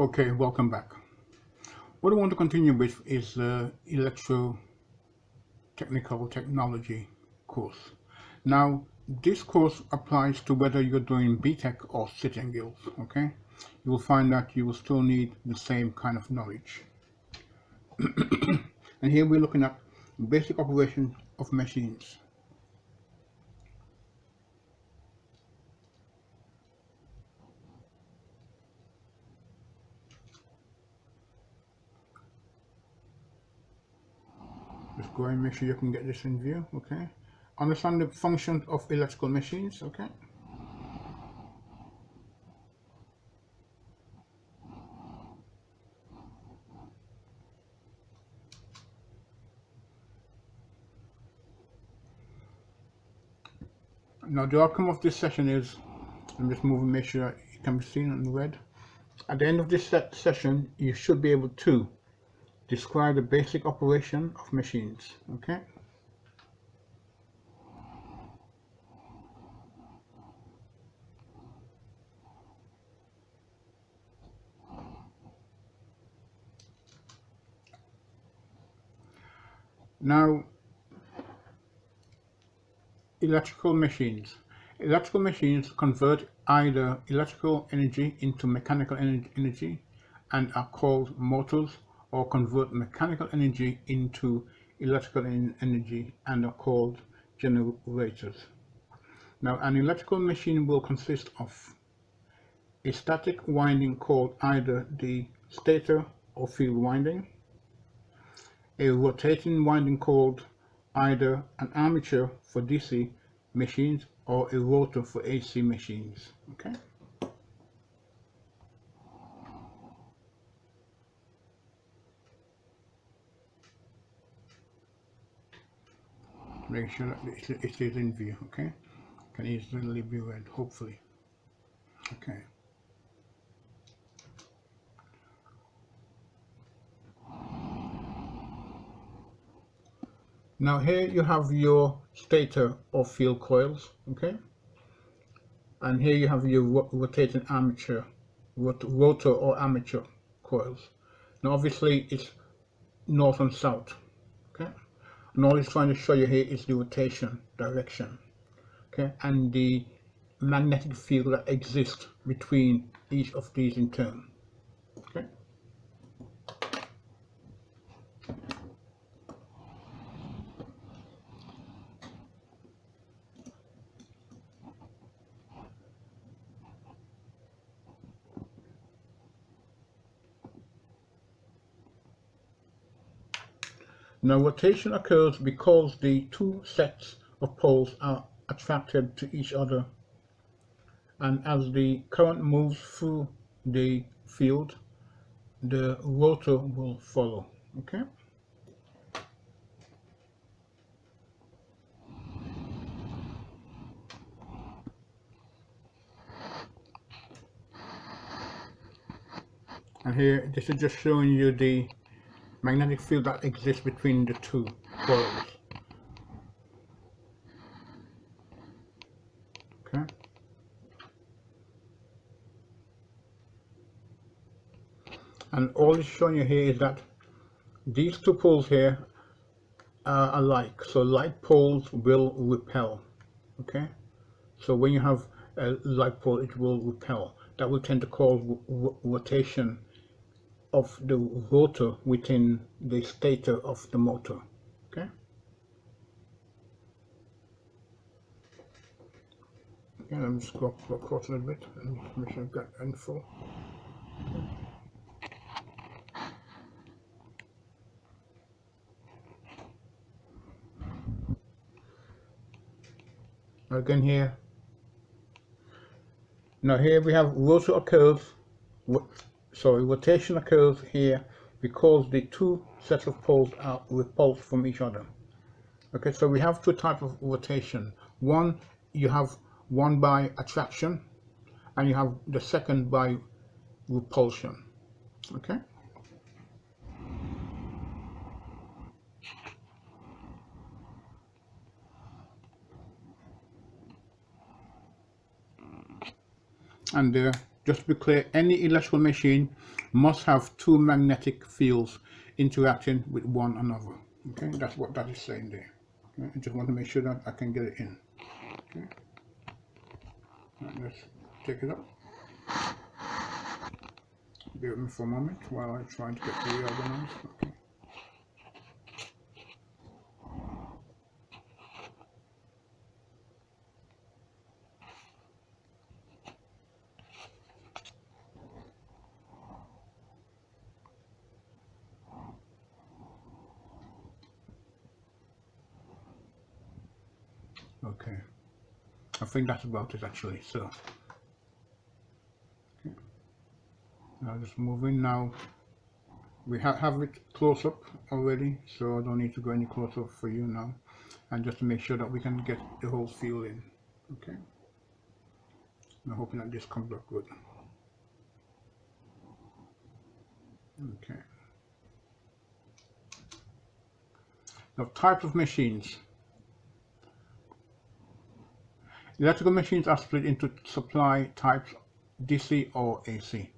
Okay, welcome back. What I want to continue with is the electrotechnical technology course. Now, this course applies to whether you're doing BTEC or Sitting Guilds, okay? You will find that you will still need the same kind of knowledge. And here we're looking at basic operation of machines. Just go and make sure you can get this in view, okay? Understand the functions of electrical machines, okay? Now the outcome of this session is, I'm just moving, make sure it can be seen in red. At the end of this session, you should be able to describe the basic operation of machines, okay? Now, electrical machines. Electrical machines convert either electrical energy into mechanical energy and are called motors, or convert mechanical energy into electrical energy and are called generators. Now, an electrical machine will consist of a static winding called either the stator or field winding, a rotating winding called either an armature for DC machines or a rotor for AC machines. Okay. Make sure that it is in view. Okay. Can easily be read, hopefully. Okay. Now here you have your stator or field coils. Okay. And here you have your rotating armature, rotor or armature coils. Now obviously it's north and south, okay? And all it's trying to show you here is the rotation direction, okay? And the magnetic field that exists between each of these in turn, okay? Now rotation occurs because the two sets of poles are attracted to each other, and as the current moves through the field, the rotor will follow, okay? And here, this is just showing you the magnetic field that exists between the two coils. Okay. And all it's showing you here is that these two poles here are alike. So like poles will repel. Okay. So when you have a like pole, it will repel. That will tend to cause rotation of the rotor within the stator of the motor. Okay. Okay, let me just go across a little bit and make sure I've got info. Okay. Again here. Now here we have rotor occurs, rotation occurs here because the two sets of poles are repulsed from each other. Okay, so we have two types of rotation. One, you have one by attraction, and you have the second by repulsion. Okay. And just to be clear, any electrical machine must have two magnetic fields interacting with one another. Okay, that's what that is saying there. Okay? I just want to make sure that I can get it in. Okay, let's take it up. Bear with me for a moment while I try to get reorganized. Okay. Okay, I think that's about it actually. So, okay. Now just moving now. We have it close up already, so I don't need to go any closer for you now. And just to make sure that we can get the whole feel in. Okay. I'm hoping that this comes up good. Okay. Now, types of machines. Electrical machines are split into supply types, DC or AC.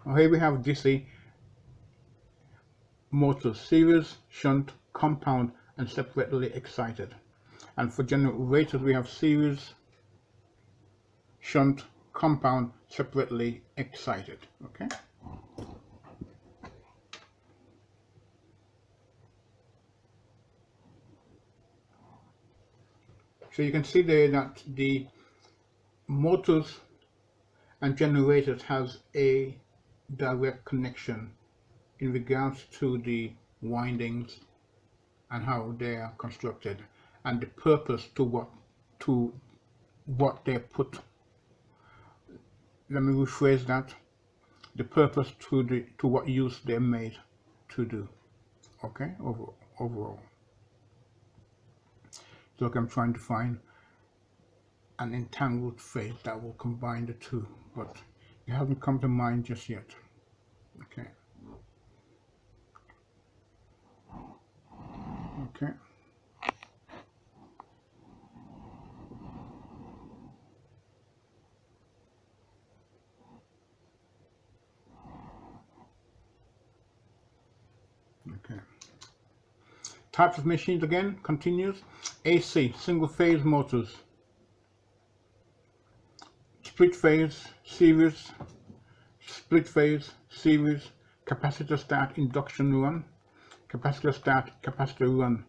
Now here we have DC motors, series, shunt, compound, and separately excited. And for generators, we have series, shunt, compound, separately excited. Okay. So you can see there that the motors and generators has a direct connection in regards to the windings and how they are constructed and the purpose to what they put. Let me rephrase that. The purpose to what use they're made to do. Okay, overall. So I'm trying to find an entangled phrase that will combine the two, but it hasn't come to mind just yet. Okay. Okay. Okay. Types of machines again continues. AC, single phase motors. Split phase, series, split phase, series, capacitor start, induction run, capacitor start, capacitor run,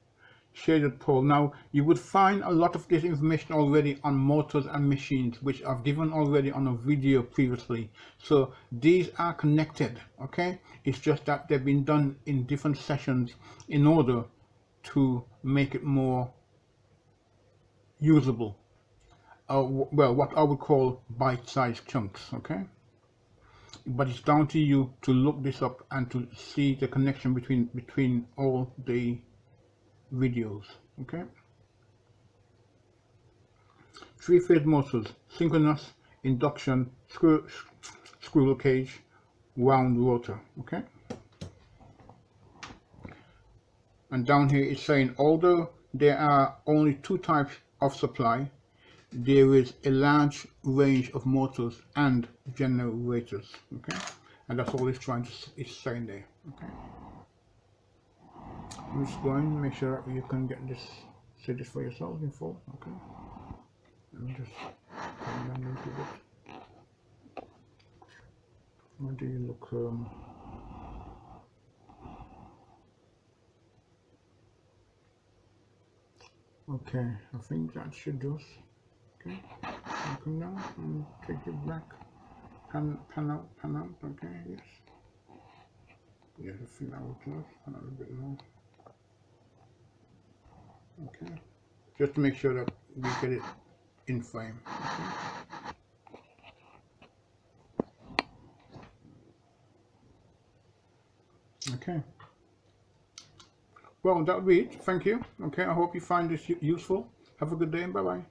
shaded pole. Now you would find a lot of this information already on motors and machines, which I've given already on a video previously. So these are connected, okay? It's just that they've been done in different sessions in order to make it more usable. Well, what I would call bite-sized chunks, okay? But it's down to you to look this up and to see the connection between all the videos, okay? Three-phase motors, synchronous, induction, squirrel cage, wound rotor, okay? And down here it's saying, although there are only two types of supply, there is a large range of motors and generators, okay? And that's all it's saying there, okay? I'm just going to make sure that you can get this, see this for yourself in full, okay? Let me just come down a little bit. Where do you look? Okay, I think that should do. Okay, come down and take it back. Pan out, okay, yes. Yes, I think that will close, pan out a bit more. Okay, just to make sure that we get it in frame. Okay. Well, that will be it. Thank you. Okay, I hope you find this useful. Have a good day and bye-bye.